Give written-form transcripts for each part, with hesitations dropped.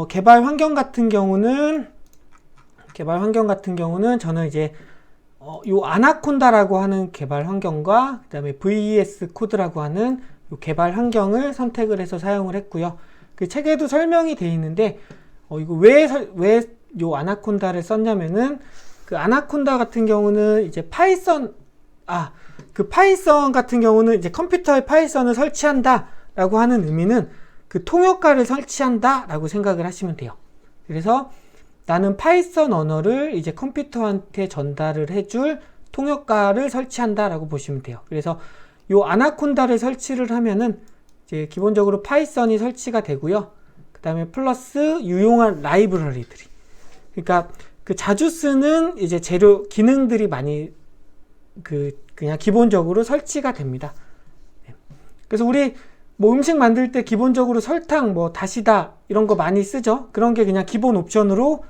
개발 환경 같은 경우는 저는 이제 요 아나콘다라고 하는 개발 환경과 그 다음에 VS 코드라고 하는 요 개발 환경을 선택을 해서 사용을 했고요. 그 책에도 설명이 되어 있는데 이거 왜 요 아나콘다를 썼냐면은 그 아나콘다 같은 경우는 이제 파이썬 같은 경우는 이제 컴퓨터에 파이썬을 설치한다 라고 하는 의미는 그 통역가를 설치한다 라고 생각을 하시면 돼요. 그래서 나는 파이썬 언어를 이제 컴퓨터한테 전달을 해줄 통역가를 설치한다 라고 보시면 돼요. 그래서 요 아나콘다를 설치를 하면은 이제 기본적으로 파이썬이 설치가 되고요. 그 다음에 플러스 유용한 라이브러리들이, 그러니까 그 자주 쓰는 이제 재료 기능들이 많이 그냥 기본적으로 설치가 됩니다. 그래서 우리 뭐 음식 만들 때 기본적으로 설탕, 뭐 다시다 이런 거 많이 쓰죠. 그런 게 그냥 기본 옵션으로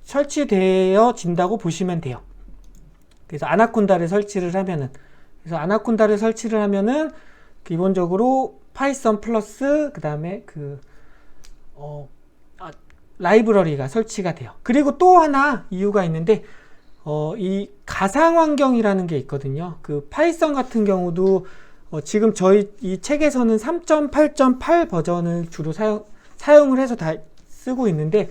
설치되어진다고 보시면 돼요. 그래서 아나콘다를 설치를 하면은 기본적으로 파이썬 플러스 그 다음에 라이브러리가 설치가 돼요. 그리고 또 하나 이유가 있는데 이 가상 환경이라는 게 있거든요. 그 파이썬 같은 경우도 지금 저희 이 책에서는 3.8.8 버전을 주로 사용을 해서 다 쓰고 있는데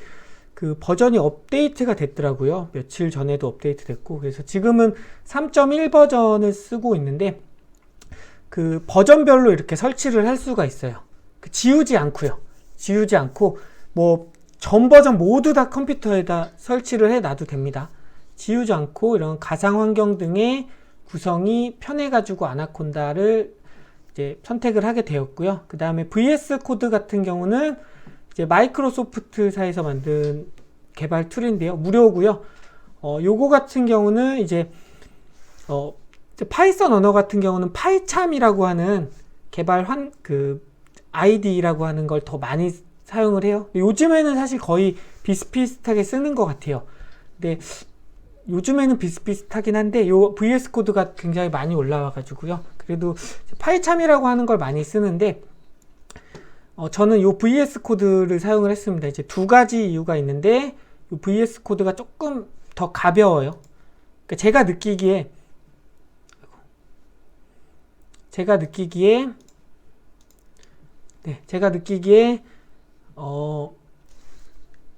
그 버전이 업데이트가 됐더라고요. 며칠 전에도 업데이트 됐고, 그래서 지금은 3.1 버전을 쓰고 있는데 그 버전별로 이렇게 설치를 할 수가 있어요. 지우지 않고 뭐 전 버전 모두 다 컴퓨터에다 설치를 해 놔도 됩니다. 지우지 않고 이런 가상 환경 등의 구성이 편해가지고 아나콘다를 이제 선택을 하게 되었고요. 그 다음에 VS 코드 같은 경우는 이제 마이크로소프트사에서 만든 개발 툴인데요. 무료고요. 요거 같은 경우는 이제 파이썬 언어 같은 경우는 파이참이라고 하는 개발 아이디라고 하는 걸 더 많이 사용을 해요. 요즘에는 사실 거의 비슷비슷하게 쓰는 것 같아요. 근데 요즘에는 비슷비슷하긴 한데 요 VS 코드가 굉장히 많이 올라와 가지고요. 그래도 파이참이라고 하는 걸 많이 쓰는데 저는 요 VS 코드를 사용을 했습니다. 이제 두 가지 이유가 있는데 요 VS 코드가 조금 더 가벼워요. 그러니까 제가 느끼기에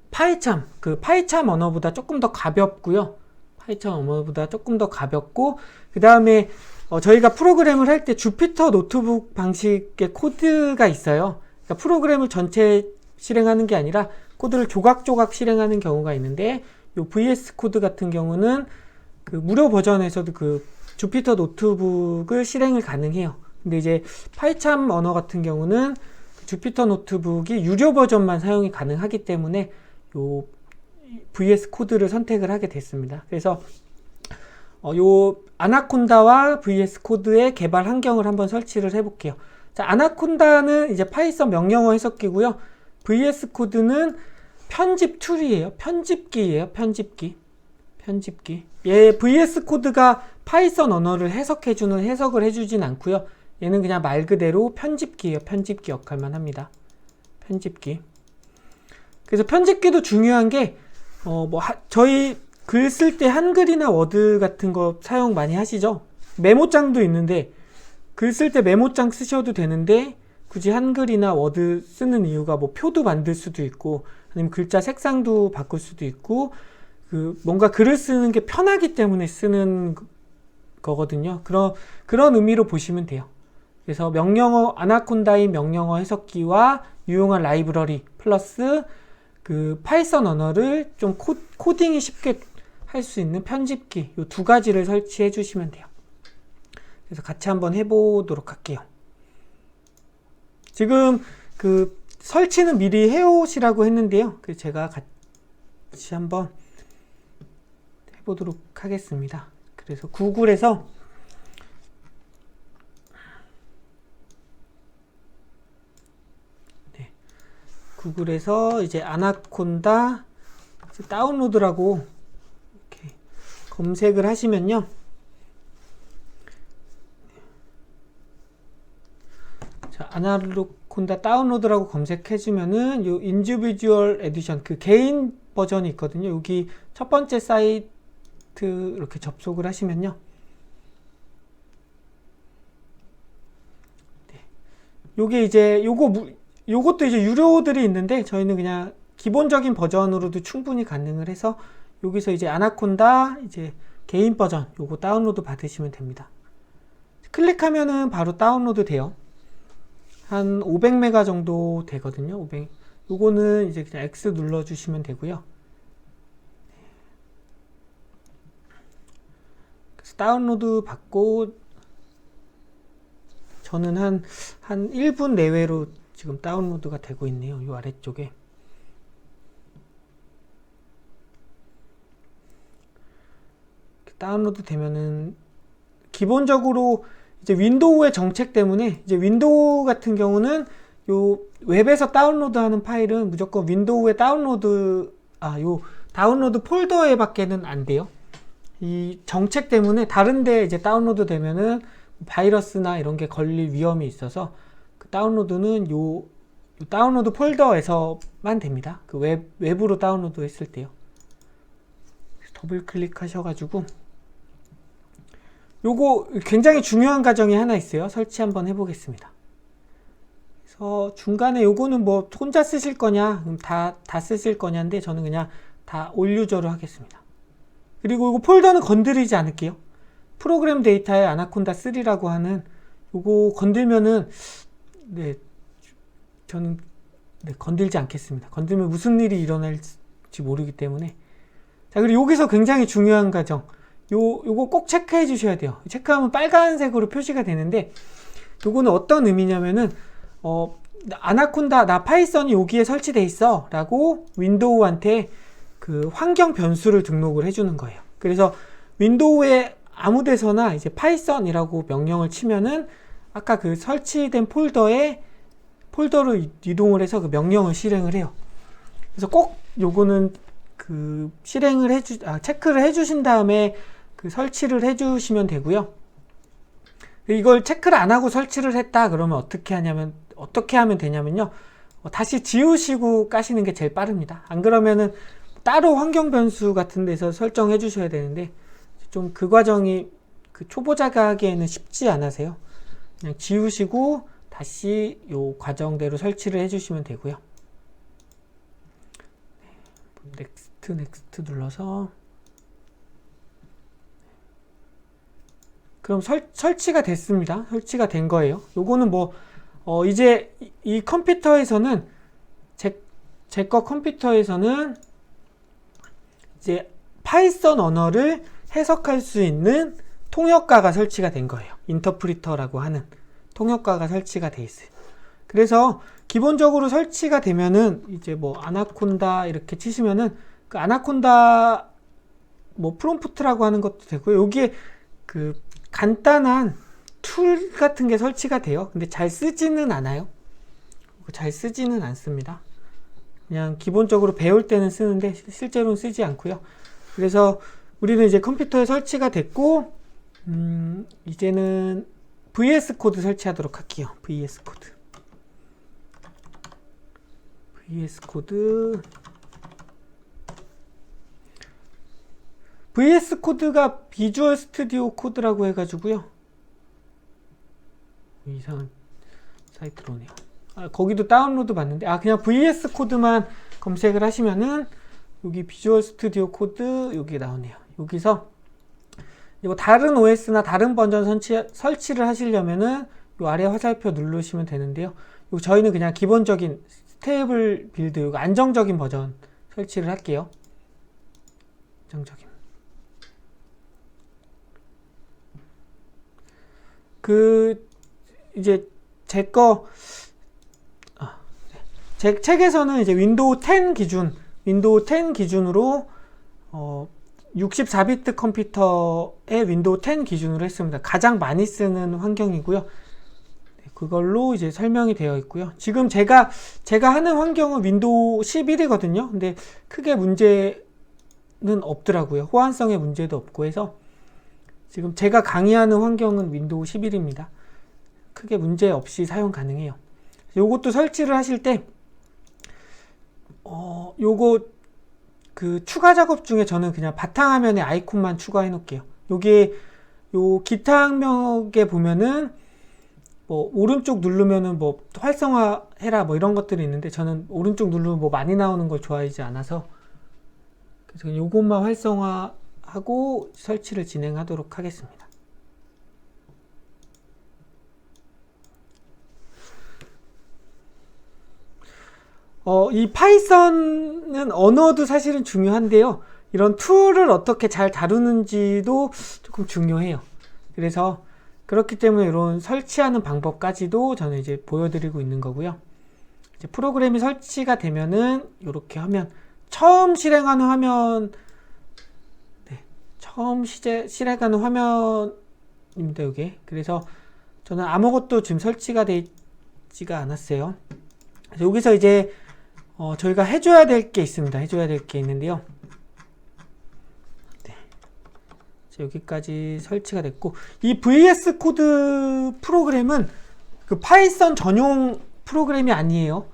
파이참 언어보다 조금 더 가볍고요. 그 다음에 저희가 프로그램을 할 때 주피터 노트북 방식의 코드가 있어요. 그러니까 프로그램을 전체 실행하는 게 아니라 코드를 조각조각 실행하는 경우가 있는데 요 VS 코드 같은 경우는 그 무료 버전에서도 그 주피터 노트북을 실행을 가능해요. 근데 이제 파이참 언어 같은 경우는 주피터 노트북이 유료 버전만 사용이 가능하기 때문에 요 VS 코드를 선택을 하게 됐습니다. 그래서 요 아나콘다와 VS 코드의 개발 환경을 한번 설치를 해볼게요. 자, 아나콘다는 이제 파이썬 명령어 해석기고요. VS 코드는 편집 툴이에요. 편집기예요. 편집기. VS 코드가 파이썬 언어를 해석을 해주진 않고요. 얘는 그냥 말 그대로 편집기예요. 편집기 역할만 합니다. 편집기. 그래서 편집기도 중요한 게 저희 글 쓸 때 한글이나 워드 같은 거 사용 많이 하시죠? 메모장도 있는데 글 쓸 때 메모장 쓰셔도 되는데 굳이 한글이나 워드 쓰는 이유가 뭐 표도 만들 수도 있고 아니면 글자 색상도 바꿀 수도 있고 뭔가 글을 쓰는 게 편하기 때문에 쓰는 거거든요. 그런 의미로 보시면 돼요. 그래서 아나콘다의 명령어 해석기와 유용한 라이브러리 플러스 그 파이썬 언어를 좀 코딩이 쉽게 할 수 있는 편집기, 이 두 가지를 설치해 주시면 돼요. 그래서 같이 한번 해보도록 할게요. 지금 그 설치는 미리 해오시라고 했는데요. 그래서 제가 같이 한번 해보도록 하겠습니다. 그래서 구글에서 이제 아나콘다 다운로드라고 이렇게 검색을 하시면요. 자, 아나콘다 다운로드라고 검색해주면은 요 인디비주얼 에디션 그 개인 버전이 있거든요. 여기 첫 번째 사이트 이렇게 접속을 하시면요. 네. 요게 이제 요것도 이제 유료들이 있는데 저희는 그냥 기본적인 버전으로도 충분히 가능을 해서 여기서 이제 아나콘다 이제 개인 버전 요거 다운로드 받으시면 됩니다. 클릭하면은 바로 다운로드 돼요. 한 500메가 정도 되거든요. 500. 요거는 이제 그냥 X 눌러주시면 되고요. 그래서 다운로드 받고 저는 한 1분 내외로 지금 다운로드가 되고 있네요. 요 아래쪽에. 다운로드 되면은 기본적으로 이제 윈도우의 정책 때문에 이제 윈도우 같은 경우는 요 웹에서 다운로드하는 파일은 무조건 윈도우에 요 다운로드 폴더에 밖에는 안 돼요. 이 정책 때문에 다른데 이제 다운로드 되면은 바이러스나 이런 게 걸릴 위험이 있어서 그 다운로드는 요 다운로드 폴더에서만 됩니다. 그 웹으로 다운로드 했을 때요. 더블 클릭하셔가지고 요거 굉장히 중요한 과정이 하나 있어요. 설치 한번 해보겠습니다. 그래서 중간에 요거는 뭐 혼자 쓰실 거냐, 다 쓰실 거냐인데 저는 그냥 다 올 유저로 하겠습니다. 그리고 이거 폴더는 건드리지 않을게요. 프로그램 데이터에 아나콘다 3라고 하는 요거 건들면은 저는 건들지 않겠습니다. 건들면 무슨 일이 일어날지 모르기 때문에. 자, 그리고 여기서 굉장히 중요한 과정. 요거 꼭 체크해 주셔야 돼요. 체크하면 빨간색으로 표시가 되는데 요거는 어떤 의미냐면은 아나콘다 나 파이썬이 여기에 설치돼 있어 라고 윈도우한테 그 환경 변수를 등록을 해주는 거예요. 그래서 윈도우에 아무 데서나 이제 파이썬이라고 명령을 치면은 아까 그 설치된 폴더로 이동을 해서 그 명령을 실행을 해요. 그래서 꼭 요거는 그 체크를 해주신 다음에 그 설치를 해주시면 되고요. 이걸 체크를 안 하고 설치를 했다 그러면 어떻게 하면 되냐면요. 다시 지우시고 까시는 게 제일 빠릅니다. 안 그러면은 따로 환경 변수 같은 데서 설정해 주셔야 되는데 좀 그 과정이 그 초보자가 하기에는 쉽지 않아서요. 그냥 지우시고 다시 요 과정대로 설치를 해주시면 되고요. 넥스트 눌러서 그럼 설치가 됐습니다. 설치가 된 거예요. 요거는 뭐 이제 이 컴퓨터에서는 제 거 컴퓨터에서는 이제 파이썬 언어를 해석할 수 있는 통역가가 설치가 된 거예요. 인터프리터라고 하는 통역가가 설치가 돼 있어요. 그래서 기본적으로 설치가 되면은 이제 뭐 아나콘다 이렇게 치시면은 그 아나콘다 뭐 프롬프트라고 하는 것도 되고요. 여기에 그 간단한 툴 같은 게 설치가 돼요. 근데 잘 쓰지는 않아요. 잘 쓰지는 않습니다. 그냥 기본적으로 배울 때는 쓰는데 실제로는 쓰지 않고요. 그래서 우리는 이제 컴퓨터에 설치가 됐고 이제는 VS 코드 설치하도록 할게요. VS 코드가 비주얼 스튜디오 코드라고 해가지고요. 이상한 사이트로 오네요. 거기도 다운로드 받는데 그냥 VS 코드만 검색을 하시면은 여기 비주얼 스튜디오 코드 여기 나오네요. 여기서 이거 다른 OS나 다른 버전 설치를 하시려면은 이 아래 화살표 누르시면 되는데요. 저희는 그냥 기본적인 스테이블 빌드 안정적인 버전 설치를 할게요. 안정적인. 이제 제 책에서는 이제 윈도우 10 기준으로 64비트 컴퓨터의 윈도우 10 기준으로 했습니다. 가장 많이 쓰는 환경이고요. 그걸로 이제 설명이 되어 있고요. 지금 제가 하는 환경은 윈도우 11이거든요. 근데 크게 문제는 없더라고요. 호환성에 문제도 없고 해서 지금 제가 강의하는 환경은 윈도우 11입니다. 크게 문제 없이 사용 가능해요. 요것도 설치를 하실 때 요거 그 추가 작업 중에 저는 그냥 바탕화면에 아이콘만 추가해 놓을게요. 요게 요 기타 항목에 보면은 뭐 오른쪽 누르면은 뭐 활성화해라 뭐 이런 것들이 있는데 저는 오른쪽 누르면 뭐 많이 나오는 걸 좋아하지 않아서 그래서 요것만 활성화하고 설치를 진행하도록 하겠습니다. 이 파이썬은 언어도 사실은 중요한데요. 이런 툴을 어떻게 잘 다루는지도 조금 중요해요. 그래서 그렇기 때문에 이런 설치하는 방법까지도 저는 이제 보여드리고 있는 거고요. 이제 프로그램이 설치가 되면은 이렇게 화면, 처음 실행하는 화면, 네, 처음 실행하는 화면입니다, 이게. 그래서 저는 아무것도 지금 설치가 되지가 않았어요. 그래서 여기서 이제 저희가 해줘야 될 게 있습니다. 해줘야 될 게 있는데요. 네. 여기까지 설치가 됐고, 이 VS 코드 프로그램은 그 파이썬 전용 프로그램이 아니에요.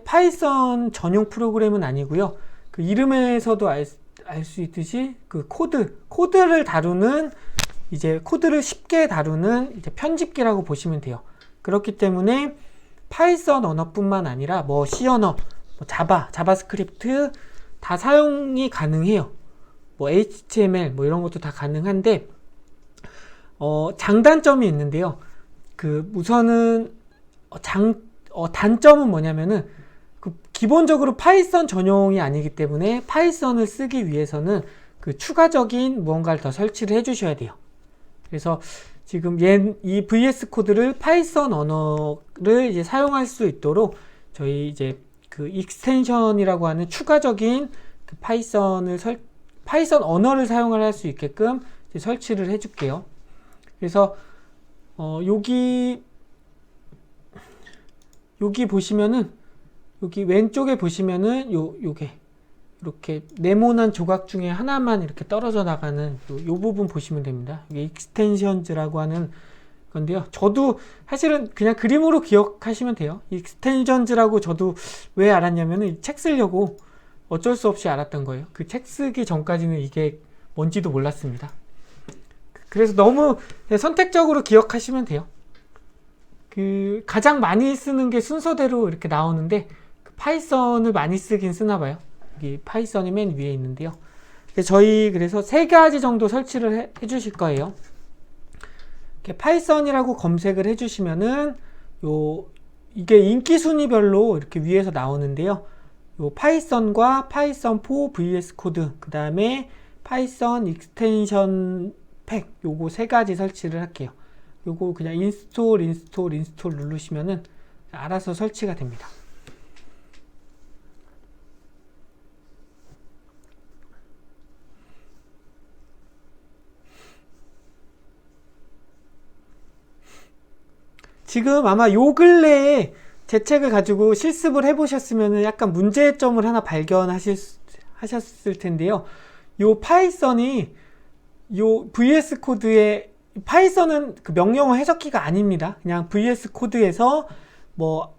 파이썬 전용 프로그램은 아니고요. 그 이름에서도 알 수 있듯이 그 코드를 다루는, 이제 코드를 쉽게 다루는 이제 편집기라고 보시면 돼요. 그렇기 때문에 파이썬 언어뿐만 아니라 뭐 C 언어, 뭐 자바스크립트 다 사용이 가능해요. 뭐 HTML 뭐 이런 것도 다 가능한데 장단점이 있는데요. 그 우선은 단점은 뭐냐면은 그 기본적으로 파이썬 전용이 아니기 때문에 파이썬을 쓰기 위해서는 그 추가적인 무언가를 더 설치를 해 주셔야 돼요. 그래서 지금 이 VS 코드를 파이썬 언어를 이제 사용할 수 있도록 저희 이제 그 익스텐션이라고 하는 추가적인 그 파이썬 언어를 사용을 할 수 있게끔 이제 설치를 해줄게요. 그래서 여기 보시면은 여기 왼쪽에 보시면은 요게 이렇게 네모난 조각 중에 하나만 이렇게 떨어져 나가는 요 부분 보시면 됩니다. 이게 익스텐션즈라고 하는 건데요. 저도 사실은 그냥 그림으로 기억하시면 돼요. 익스텐션즈라고 저도 왜 알았냐면은 책 쓰려고 어쩔 수 없이 알았던 거예요. 그 책 쓰기 전까지는 이게 뭔지도 몰랐습니다. 그래서 너무 선택적으로 기억하시면 돼요. 그 가장 많이 쓰는 게 순서대로 이렇게 나오는데 파이썬을 많이 쓰긴 쓰나 봐요. 여기 파이썬이 맨 위에 있는데요. 저희 그래서 3가지 정도 설치를 해 주실 거예요. 이렇게 파이썬이라고 검색을 해 주시면은 이게 인기 순위별로 이렇게 위에서 나오는데요. 요 파이썬과 파이썬 4 VS 코드, 그 다음에 파이썬 익스텐션 팩, 요거 3가지 설치를 할게요. 요거 그냥 인스톨 누르시면은 알아서 설치가 됩니다. 지금 아마 요 근래에 제 책을 가지고 실습을 해보셨으면 약간 문제점을 하나 발견하셨을 텐데요. 요 파이썬이 요 VS 코드에, 파이썬은 그 명령어 해석기가 아닙니다. 그냥 VS 코드에서 뭐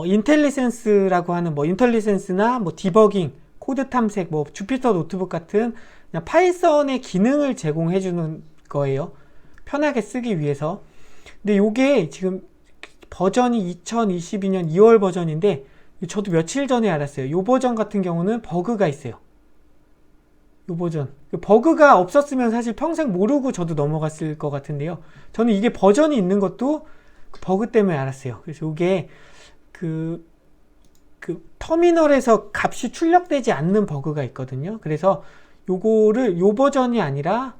인텔리센스라고 하는 뭐 인텔리센스나 뭐 디버깅, 코드 탐색, 뭐 주피터 노트북 같은 그냥 파이썬의 기능을 제공해 주는 거예요. 편하게 쓰기 위해서. 근데 요게 지금 버전이 2022년 2월 버전인데 저도 며칠 전에 알았어요. 요 버전 같은 경우는 버그가 있어요. 요 버전. 버그가 없었으면 사실 평생 모르고 저도 넘어갔을 것 같은데요. 저는 이게 버전이 있는 것도 그 버그 때문에 알았어요. 그래서 요게 그 터미널에서 값이 출력되지 않는 버그가 있거든요. 그래서 요거를 요 버전이 아니라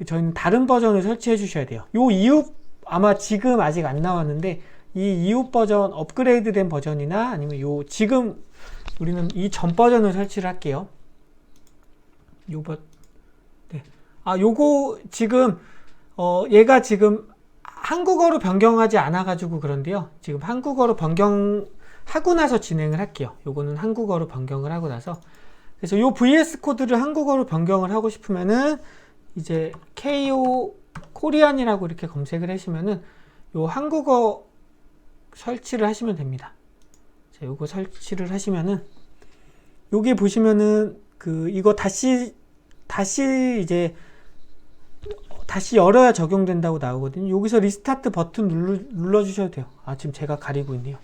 저희는 다른 버전을 설치해 주셔야 돼요. 요 이후 아마 지금 아직 안 나왔는데 이 이후 버전, 업그레이드 된 버전이나 아니면 지금 우리는 이 전 버전을 설치를 할게요. 네. 요거 지금 얘가 지금 한국어로 변경하지 않아 가지고 그런데요. 지금 한국어로 변경하고 나서 진행을 할게요. 요거는 한국어로 변경을 하고 나서. 그래서 요 VS 코드를 한국어로 변경을 하고 싶으면은 이제 KO 코리안이라고 이렇게 검색을 하시면은 요 한국어 설치를 하시면 됩니다. 자, 요거 설치를 하시면은 여기 보시면은 이거 다시 이제 다시 열어야 적용된다고 나오거든요. 여기서 리스타트 버튼 눌러 주셔도 돼요. 아, 지금 제가 가리고 있네요.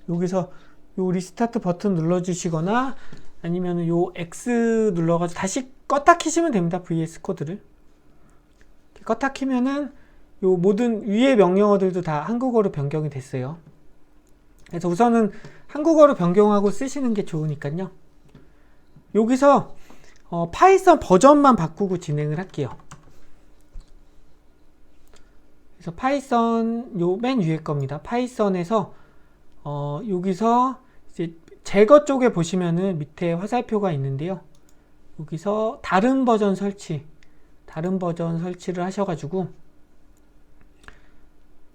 여기서 요 리스타트 버튼 눌러 주시거나 아니면 요 X 눌러가지고 다시 껐다 키시면 됩니다. VS 코드를 껐다 키면은 요 모든 위의 명령어들도 다 한국어로 변경이 됐어요. 그래서 우선은 한국어로 변경하고 쓰시는 게 좋으니까요. 여기서 파이썬 버전만 바꾸고 진행을 할게요. 그래서 파이썬 요 맨 위에 겁니다. 파이썬에서 여기서 이제 제거 쪽에 보시면은 밑에 화살표가 있는데요. 여기서 다른 버전 설치를 하셔가지고,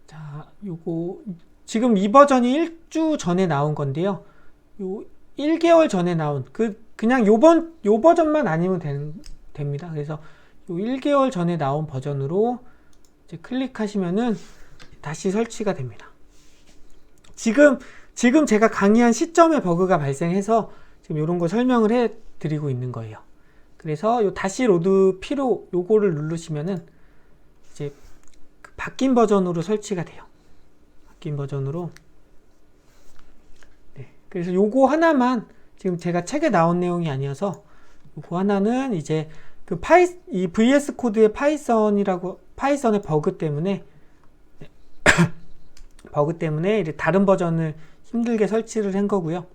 자, 요거 지금 이 버전이 1주 전에 나온 건데요. 요 1개월 전에 나온 그냥 요 버전만 아니면 됩니다. 그래서 요 1개월 전에 나온 버전으로 이제 클릭하시면은 다시 설치가 됩니다. 지금 제가 강의한 시점에 버그가 발생해서 지금 이런 거 설명을 해 드리고 있는 거예요. 그래서 요 다시 로드 P로 요거를 누르시면은 이제 바뀐 버전으로 설치가 돼요. 바뀐 버전으로. 네. 그래서 요거 하나만 지금 제가 책에 나온 내용이 아니어서 요거 하나는 이제 이 VS 코드의 파이썬의 버그 때문에 이제 다른 버전을 힘들게 설치를 한 거고요.